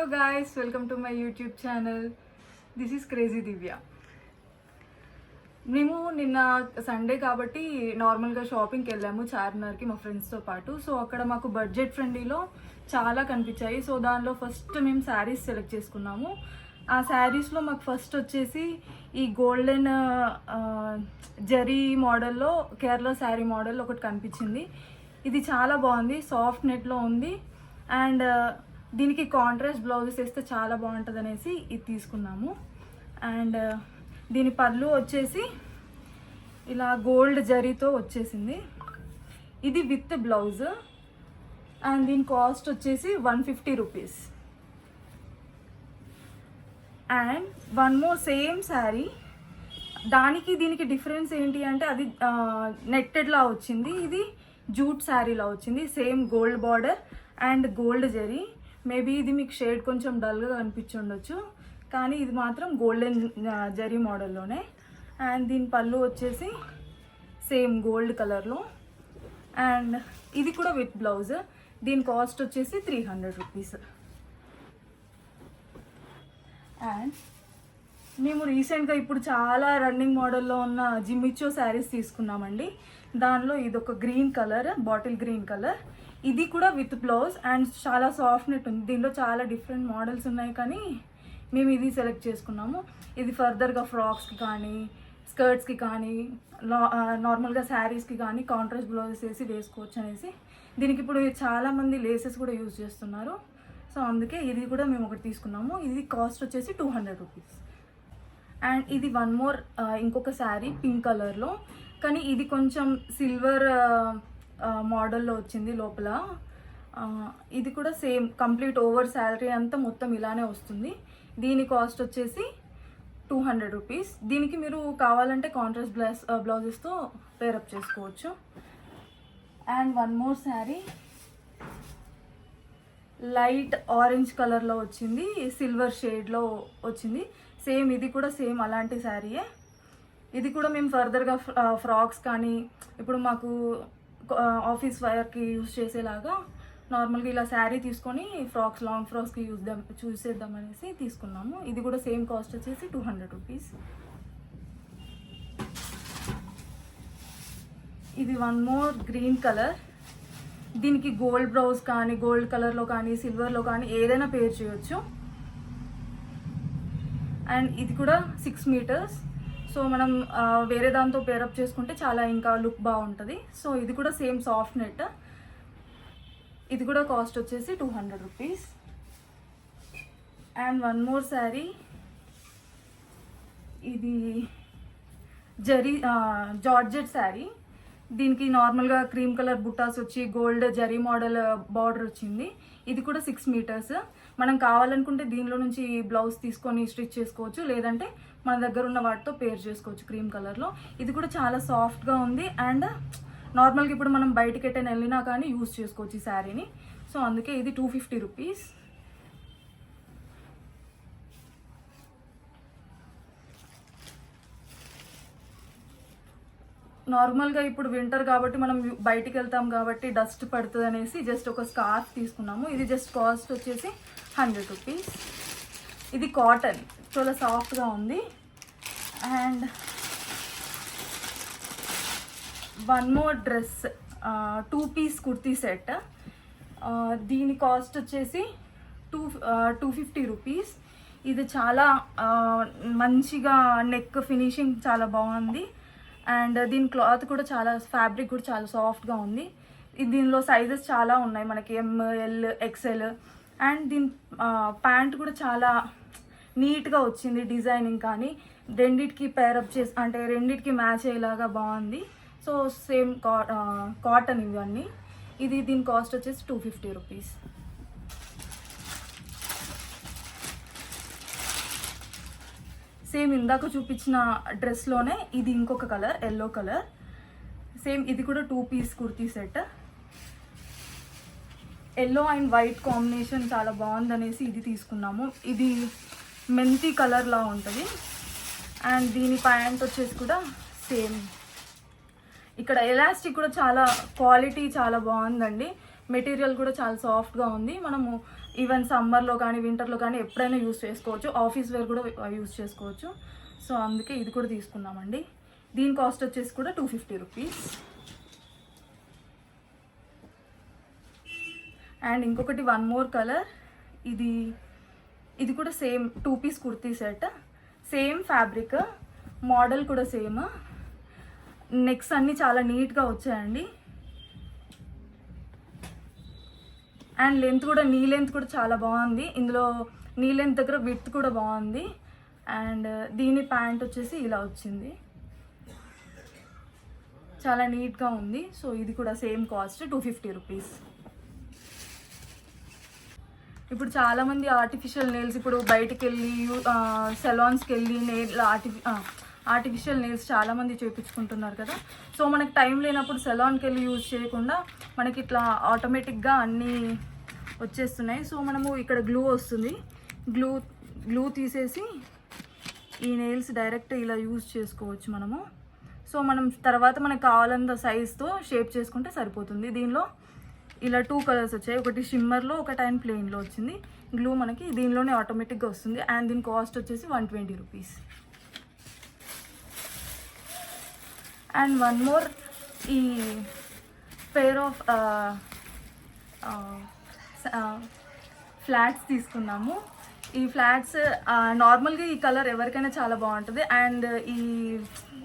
Hello guys, welcome to my YouTube channel. This is Crazy Divya. మేము నిన్న Sunday కాబట్టి నార్మల్గా షాపింగ్కి వెళ్ళాము చార్మినార్కి మా ఫ్రెండ్స్తో పాటు. సో అక్కడ మాకు బడ్జెట్ ఫ్రెండ్లీలో చాలా కనిపించాయి. సో దానిలో ఫస్ట్ మేము శారీస్ సెలెక్ట్ చేసుకున్నాము. ఆ శారీస్లో మాకు ఫస్ట్ వచ్చేసి ఈ గోల్డెన్ జరీ మోడల్లో కేరళ శారీ మోడల్ ఒకటి కనిపించింది. ఇది చాలా బాగుంది, సాఫ్ట్ నెట్లో ఉంది అండ్ దీనికి కాంట్రాస్ట్ బ్లౌజెస్ వేస్తే చాలా బాగుంటుంది అనేసి ఇది తీసుకున్నాము. అండ్ దీని పళ్ళు వచ్చేసి ఇలా గోల్డ్ జరీతో వచ్చేసింది. ఇది విత్ బ్లౌజ్ అండ్ దీని కాస్ట్ వచ్చేసి 150 rupees. And one more same sari, దానికి దీనికి డిఫరెన్స్ ఏంటి అంటే అది నెట్టెడ్లా వచ్చింది, ఇది జూట్ శారీలా వచ్చింది. Same gold border and gold zari. Maybe ఇది మీకు షేడ్ కొంచెం డల్గా కనిపించి ఉండొచ్చు, కానీ ఇది మాత్రం గోల్డెన్ జరీ మోడల్లోనే. అండ్ దీని పళ్ళు వచ్చేసి సేమ్ గోల్డ్ కలర్లో అండ్ ఇది కూడా విత్ బ్లౌజ్. దీని కాస్ట్ వచ్చేసి 300 రూపీస్. అండ్ మేము రీసెంట్గా ఇప్పుడు చాలా రన్నింగ్ మోడల్లో ఉన్న జిమ్మిచ్చో శారీస్ తీసుకున్నామండి. దానిలో ఇది ఒక green colour, bottle green colour. ఇది కూడా విత్ బ్లౌజ్ అండ్ చాలా సాఫ్ట్ నెట్ ఉంది. దీనిలో చాలా డిఫరెంట్ మోడల్స్ ఉన్నాయి కానీ మేము ఇది సెలెక్ట్ చేసుకున్నాము. ఇది ఫర్దర్గా ఫ్రాక్స్కి కానీ స్కర్ట్స్కి కానీ నార్మల్గా శారీస్కి కానీ కాంట్రాస్ట్ బ్లౌజెస్ వేసి వేసుకోవచ్చు అనేసి. దీనికి ఇప్పుడు చాలామంది లేసెస్ కూడా యూజ్ చేస్తున్నారు. సో అందుకే ఇది కూడా మేము ఒకటి తీసుకున్నాము. ఇది కాస్ట్ వచ్చేసి 200 రూపీస్. అండ్ ఇది వన్ మోర్ ఇంకొక శారీ పింక్ కలర్లో, కానీ ఇది కొంచెం సిల్వర్ మోడల్లో వచ్చింది లోపల. ఇది కూడా సేమ్ కంప్లీట్ ఓవర్ శారీ అంతా మొత్తం ఇలానే వస్తుంది. దీని కాస్ట్ వచ్చేసి 200 రూపీస్. దీనికి మీరు కావాలంటే కాంట్రాస్ట్ బ్లౌజెస్తో పేరప్ చేసుకోవచ్చు. And one more sari light orange కలర్లో వచ్చింది, సిల్వర్ షేడ్లో వచ్చింది. సేమ్ ఇది కూడా సేమ్ అలాంటి శారీయే. ఇది కూడా మేము ఫర్దర్గా ఫ్రాక్స్ కానీ ఇప్పుడు మాకు ఆఫీస్ వేర్కి యూజ్ చేసేలాగా నార్మల్గా ఇలా శారీ తీసుకొని ఫ్రాక్స్, లాంగ్ ఫ్రాక్స్కి చూస్ చేద్దాం అనేసి తీసుకున్నాము. ఇది కూడా సేమ్ కాస్ట్ వచ్చేసి 200 రూపీస్. ఇది వన్ మోర్ గ్రీన్ కలర్. దీనికి గోల్డ్ బ్లౌజ్ కానీ గోల్డ్ కలర్లో కానీ సిల్వర్లో కానీ ఏదైనా పేర్ చేయొచ్చు. అండ్ ఇది కూడా 6 మీటర్స్. సో మనం వేరే దాంతో పేరప్ చేసుకుంటే చాలా ఇంకా లుక్ బాగుంటుంది. సో ఇది కూడా సేమ్ సాఫ్ట్ నెట్. ఇది కూడా కాస్ట్ వచ్చేసి 200 rupees. And one more sari, ఇది జార్జెట్ శారీ. దీనికి నార్మల్గా క్రీమ్ కలర్ బుట్టాస్ వచ్చి గోల్డ్ జరీ మోడల్ బార్డర్ వచ్చింది. ఇది కూడా 6 మీటర్స్. మనం కావాలనుకుంటే దీనిలో నుంచి బ్లౌజ్ తీసుకొని స్టిచ్ చేసుకోవచ్చు, లేదంటే మన దగ్గర ఉన్న వాటితో పేర్ చేసుకోవచ్చు క్రీమ్ కలర్లో. ఇది కూడా చాలా సాఫ్ట్గా ఉంది అండ్ నార్మల్గా ఇప్పుడు మనం బయటికి ఎట్టైనా వెళ్ళినా కానీ యూజ్ చేసుకోవచ్చు ఈ శారీని. సో అందుకే ఇది 250 రూపీస్. నార్మల్గా ఇప్పుడు వింటర్ కాబట్టి మనం బయటికి వెళ్తాం కాబట్టి డస్ట్ పడుతుంది అనేసి జస్ట్ ఒక స్కార్ఫ్ తీసుకున్నాము. ఇది జస్ట్ కాస్ట్ వచ్చేసి 100 రూపీస్. ఇది కాటన్, చాలా సాఫ్ట్గా ఉంది. And one more dress, 2 piece kurti set. దీని కాస్ట్ వచ్చేసి 250 రూపీస్. ఇది చాలా మంచిగా నెక్ ఫినిషింగ్ చాలా బాగుంది అండ్ దీని క్లాత్ కూడా చాలా, ఫ్యాబ్రిక్ కూడా చాలా సాఫ్ట్గా ఉంది. దీనిలో సైజెస్ చాలా ఉన్నాయి మనకి, ML, XL. అండ్ దీని ప్యాంట్ కూడా చాలా నీట్గా వచ్చింది డిజైనింగ్, కానీ రెండిటికి పేరప్ చేసి అంటే రెండిటికి మ్యాచ్ అయ్యేలాగా బాగుంది. సో సేమ్ కాటన్ ఇవన్నీ. దీని కాస్ట్ వచ్చేసి 250 రూపీస్. సేమ్ ఇందాక చూపించిన డ్రెస్లోనే ఇది ఇంకొక కలర్, ఎల్లో కలర్. సేమ్ ఇది కూడా 2 piece kurti set. Yellow and white combination చాలా బాగుందనేసి ఇది తీసుకున్నాము. ఇది మెంతి కలర్లా ఉంటుంది అండ్ దీని ప్యాంట్ వచ్చేసి కూడా సేమ్. ఇక్కడ ఎలాస్టిక్ కూడా చాలా క్వాలిటీ చాలా బాగుందండి. మెటీరియల్ కూడా చాలా సాఫ్ట్గా ఉంది. మనము ఈవెన్ సమ్మర్లో కానీ వింటర్లో కానీ ఎప్పుడైనా యూస్ చేసుకోవచ్చు. ఆఫీస్ వేర్ కూడా యూస్ చేసుకోవచ్చు. సో అందుకే ఇది కూడా తీసుకున్నామండి. దీని కాస్ట్ వచ్చేసి కూడా 250 రూపీస్. అండ్ ఇంకొకటి వన్ మోర్ కలర్, ఇది కూడా same 2 piece kurti set, same fabric, model కూడా సేమ్, నెక్స్ అన్నీ చాలా నీట్గా వచ్చాయండి. అండ్ లెంత్ కూడా నీ లెంత్ కూడా చాలా బాగుంది. ఇందులో నీ లెంత్ దగ్గర విడ్త్ కూడా బాగుంది. అండ్ దీని ప్యాంట్ వచ్చేసి ఇలా వచ్చింది, చాలా నీట్గా ఉంది. సో ఇది కూడా సేమ్ కాస్ట్ 250 రూపీస్. ఇప్పుడు చాలామంది ఆర్టిఫిషియల్ నెయిల్స్, ఇప్పుడు బయటికి వెళ్ళి సెలాన్స్కి వెళ్ళి ఆర్టిఫిషియల్ నెయిల్స్ చాలామంది చేయించుకుంటున్నారు కదా. సో మనకి టైం లేనప్పుడు సెలాన్కి వెళ్ళి యూజ్ చేయకుండా మనకి ఇట్లా ఆటోమేటిక్గా అన్నీ వచ్చేస్తున్నాయి. సో మనము ఇక్కడ గ్లూ వస్తుంది, గ్లూ తీసేసి ఈ నెయిల్స్ డైరెక్ట్ ఇలా యూజ్ చేసుకోవచ్చు మనము. సో మనం తర్వాత మనకు కావాలంత సైజ్తో షేప్ చేసుకుంటే సరిపోతుంది. దీనిలో ఇలా 2 కలర్స్ వచ్చాయి, ఒకటి షిమ్మర్లో ఒకటి అండ్ ప్లెయిన్లో వచ్చింది. గ్లూ మనకి దీనిలోనే ఆటోమేటిక్గా వస్తుంది. అండ్ దీని కాస్ట్ వచ్చేసి 120 రూపీస్. అండ్ వన్ మోర్, ఈ పేర్ ఆఫ్ ఫ్లాట్స్ తీసుకున్నాము. ఈ ఫ్లాట్స్ నార్మల్గా ఈ కలర్ ఎవరికైనా చాలా బాగుంటుంది. అండ్ ఈ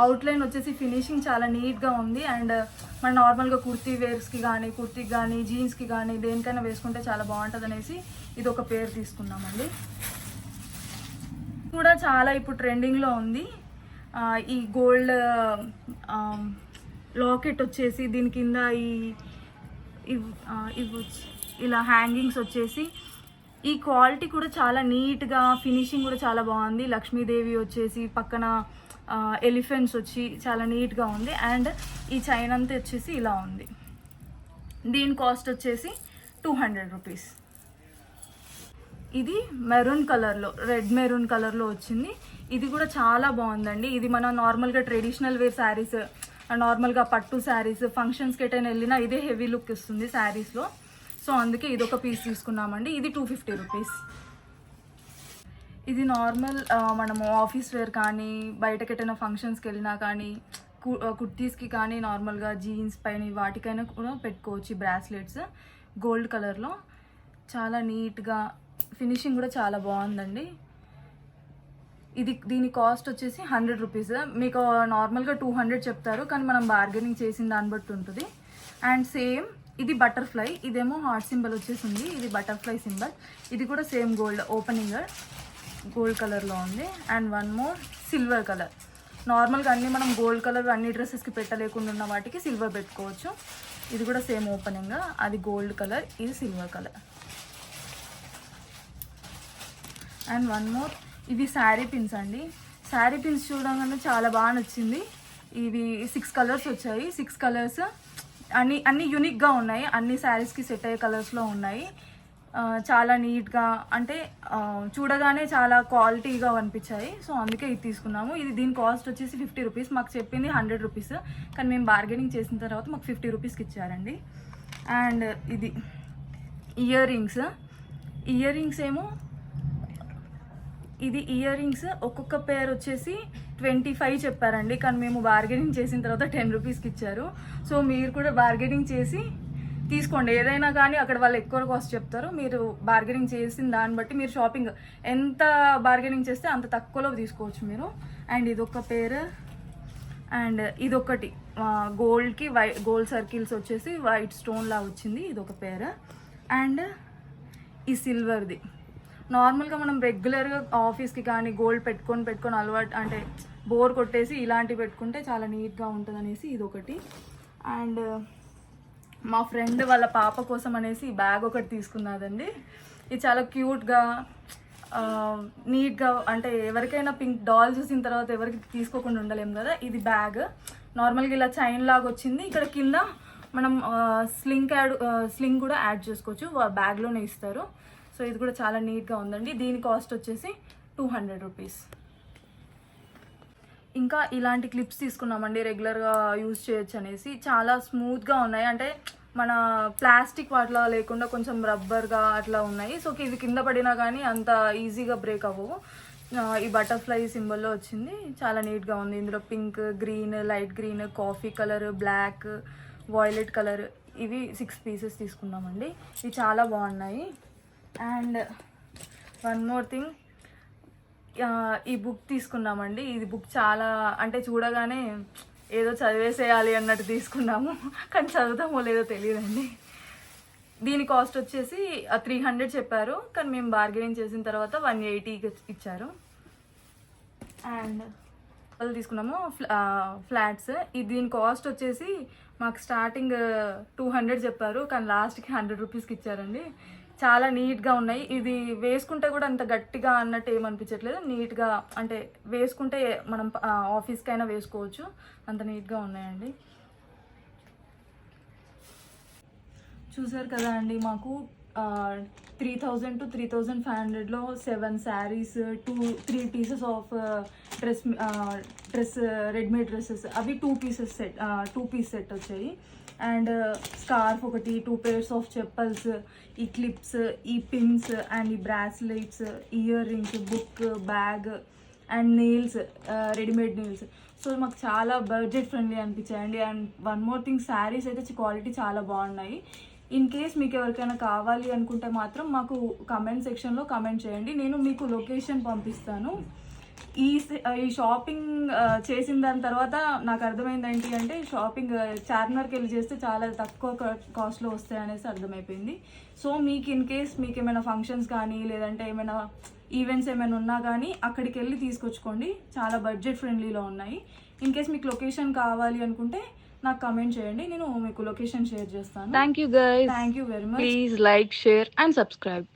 అవుట్లైన్ వచ్చేసి ఫినిషింగ్ చాలా నీట్గా ఉంది. అండ్ మన నార్మల్గా కుర్తీకి కానీ జీన్స్కి కానీ దేనికైనా వేసుకుంటే చాలా బాగుంటుంది అనేసి ఇది ఒక పేరు తీసుకున్నామండి. కూడా చాలా ఇప్పుడు ట్రెండింగ్లో ఉంది. ఈ గోల్డ్ లాకెట్ వచ్చేసి దీని కింద ఇవి ఇలా హ్యాంగింగ్స్ వచ్చేసి, ఈ క్వాలిటీ కూడా చాలా నీట్గా, ఫినిషింగ్ కూడా చాలా బాగుంది. లక్ష్మీదేవి వచ్చేసి పక్కన ఎలిఫెంట్స్ వచ్చి చాలా నీట్గా ఉంది. అండ్ ఈ చైన్ అంతా వచ్చేసి ఇలా ఉంది. దీని కాస్ట్ వచ్చేసి 200 రూపీస్. ఇది మెరూన్ కలర్లో, రెడ్ మెరూన్ కలర్లో వచ్చింది. ఇది కూడా చాలా బాగుందండి. ఇది మన నార్మల్గా ట్రెడిషనల్ వేర్ శారీస్, నార్మల్గా పట్టు శారీస్, ఫంక్షన్స్కి ఎటైనా వెళ్ళినా ఇదే హెవీ లుక్ ఇస్తుంది శారీస్లో. సో అందుకే ఇదొక పీస్ తీసుకున్నామండి. ఇది 250 రూపీస్. ఇది నార్మల్ మనము ఆఫీస్ వేర్ కానీ బయటకి ఎటైనా ఫంక్షన్స్కి వెళ్ళినా కానీ కుర్తీస్కి కానీ నార్మల్గా జీన్స్ పైన వాటికైనా కూడా పెట్టుకోవచ్చు. బ్రాస్లెట్స్ గోల్డ్ కలర్లో చాలా నీట్గా, ఫినిషింగ్ కూడా చాలా బాగుందండి. దీని కాస్ట్ వచ్చేసి 100 రూపీస్. మీకు నార్మల్గా 200 చెప్తారు, కానీ మనం బార్గెనింగ్ చేసిన దాన్ని బట్టి ఉంటుంది. అండ్ సేమ్ ఇది బటర్ఫ్లై, ఇదేమో హార్ట్ సింబల్ వచ్చేసింది, ఇది బటర్ఫ్లై సింబల్. ఇది కూడా సేమ్ గోల్డ్ ఓపెనింగ్ గోల్డ్ కలర్లో ఉంది. And one more silver colour. నార్మల్గా అన్నీ మనం గోల్డ్ కలర్ అన్ని డ్రెస్సెస్కి పెట్టలేకుండా ఉన్న వాటికి సిల్వర్ పెట్టుకోవచ్చు. ఇది కూడా సేమ్ ఓపెనింగ్, అది గోల్డ్ కలర్, ఇది silver colour. And one more, ఇవి శారీ పిన్స్ అండి. శారీ పిన్స్ చూడగానే చాలా బాగా నచ్చింది. ఇవి 6 కలర్స్ వచ్చాయి. 6 కలర్స్ అన్నీ యూనిక్గా ఉన్నాయి, అన్ని శారీస్కి సెట్ అయ్యే కలర్స్లో ఉన్నాయి. చాలా నీట్గా, అంటే చూడగానే చాలా క్వాలిటీగా అనిపించాయి. సో అందుకే ఇది తీసుకున్నాము. దీని కాస్ట్ వచ్చేసి 50 రూపీస్. మాకు చెప్పింది 100 రూపీస్, కానీ మేము బార్గెనింగ్ చేసిన తర్వాత మాకు 50 రూపీస్కి ఇచ్చారండి. అండ్ ఇది ఇయర్ రింగ్స్ ఏమో, ఇది ఇయర్ రింగ్స్ ఒక్కొక్క పేర్ వచ్చేసి 25 చెప్పారండి, కానీ మేము బార్గెనింగ్ చేసిన తర్వాత 10 రూపీస్కి ఇచ్చారు. సో మీరు కూడా బార్గెనింగ్ చేసి తీసుకోండి. ఏదైనా కానీ అక్కడ వాళ్ళు ఎక్కువ కాస్ట్ చెప్తారు, మీరు బార్గెనింగ్ చేసిన దాన్ని బట్టి మీరు షాపింగ్ ఎంత బార్గెనింగ్ చేస్తే అంత తక్కువలో తీసుకోవచ్చు మీరు. అండ్ ఇదొక పేర్, అండ్ ఇదొకటి గోల్డ్కి గోల్డ్ సర్కిల్స్ వచ్చేసి వైట్ స్టోన్లా వచ్చింది, ఇదొక పేర్. అండ్ ఈ సిల్వర్ది నార్మల్గా మనం రెగ్యులర్గా ఆఫీస్కి కానీ గోల్డ్ పెట్టుకొని అలవాటు, అంటే బోర్ కొట్టేసి ఇలాంటివి పెట్టుకుంటే చాలా నీట్గా ఉంటుంది అనేసి ఇదొకటి. అండ్ మా ఫ్రెండ్ వాళ్ళ పాప కోసం అనేసి ఈ బ్యాగ్ ఒకటి తీసుకున్నదండి. ఇది చాలా క్యూట్గా నీట్గా, అంటే ఎవరికైనా పింక్ డాల్ చూసిన తర్వాత ఎవరికి తీసుకోకుండా ఉండలేము కదా. ఇది బ్యాగ్ నార్మల్గా ఇలా చైన్ లాగా వచ్చింది. ఇక్కడ కింద మనం స్లింగ్ కూడా యాడ్ చేసుకోవచ్చు, బ్యాగ్లోనే ఇస్తారు. సో ఇది కూడా చాలా నీట్గా ఉందండి. దీని కాస్ట్ వచ్చేసి 200 రూపీస్. ఇంకా ఇలాంటి క్లిప్స్ తీసుకున్నామండి, రెగ్యులర్గా యూజ్ చేయొచ్చు అనేసి. చాలా స్మూత్గా ఉన్నాయి, అంటే మన ప్లాస్టిక్ వాటిలో లేకుండా కొంచెం రబ్బర్గా అట్లా ఉన్నాయి. సో ఇది కింద పడినా కానీ అంత ఈజీగా బ్రేక్ అవ్వవు. ఈ బటర్ఫ్లై సింబల్లో వచ్చింది, చాలా నీట్గా ఉంది. ఇందులో pink, green, light green, coffee colour, black, violet colour, ఇవి 6 పీసెస్ తీసుకున్నామండి. ఇవి చాలా బాగున్నాయి. అండ్ వన్ మోర్ థింగ్, ఈ బుక్ తీసుకున్నామండి. ఇది బుక్ చాలా అంటే చూడగానే ఏదో చదివేసేయాలి అన్నట్టు తీసుకున్నాము, కానీ చదువుతామో లేదో తెలియదండి. దీని కాస్ట్ వచ్చేసి 300 చెప్పారు, కానీ మేము బార్గెనింగ్ చేసిన తర్వాత 180 ఇచ్చారు. అండ్ వాళ్ళు తీసుకున్నాము ఫ్లాట్స్. దీని కాస్ట్ వచ్చేసి మాకు స్టార్టింగ్ 200 చెప్పారు, కానీ లాస్ట్కి 100 రూపీస్కి ఇచ్చారండి. చాలా నీట్గా ఉన్నాయి. ఇది వేసుకుంటే కూడా అంత గట్టిగా అన్నట్టు ఏమనిపించట్లేదు. నీట్గా అంటే వేసుకుంటే మనం ఆఫీస్కైనా వేసుకోవచ్చు, అంత నీట్గా ఉన్నాయండి. చూసారు కదా అండి, మాకు 3000 to 3500లో 7 saris, 3 pieces of dress readymade dresses, అవి 2 పీస్ సెట్ వచ్చాయి. అండ్ స్కార్ఫ్ ఒకటి, 2 pairs ఆఫ్ చెప్పల్స్, ఈ క్లిప్స్, ఈ పిన్స్ అండ్ ఈ bracelets, earrings, book, bag and nails, readymade nails. So మాకు చాలా బడ్జెట్ ఫ్రెండ్లీ అనిపించాయండి. And one more thing, saris అయితే క్వాలిటీ చాలా బాగున్నాయి. ఇన్ కేస్ మీకు ఎవరికైనా కావాలి అనుకుంటే మాత్రం మాకు కమెంట్ సెక్షన్లో కమెంట్ చేయండి, నేను మీకు లొకేషన్ పంపిస్తాను. ఈ షాపింగ్ చేసిన దాని తర్వాత నాకు అర్థమైంది ఏంటి అంటే, షాపింగ్ చార్మినార్కి వెళ్ళి చేస్తే చాలా తక్కువ కాస్ట్లో వస్తాయి అనేసి అర్థమైపోయింది. సో మీకు ఇన్ కేస్ మీకు ఏమైనా ఫంక్షన్స్ కానీ లేదంటే ఏమైనా ఈవెంట్స్ ఏమైనా ఉన్నా కానీ అక్కడికి వెళ్ళి తీసుకొచ్చుకోండి, చాలా బడ్జెట్ ఫ్రెండ్లీలో ఉన్నాయి. ఇన్ కేస్ మీకు లొకేషన్ కావాలి అనుకుంటే నాకు కమెంట్ చేయండి, నేను మీకు లొకేషన్ షేర్ చేస్తాను. Thank you guys. Thank you very much. Please like, share and subscribe.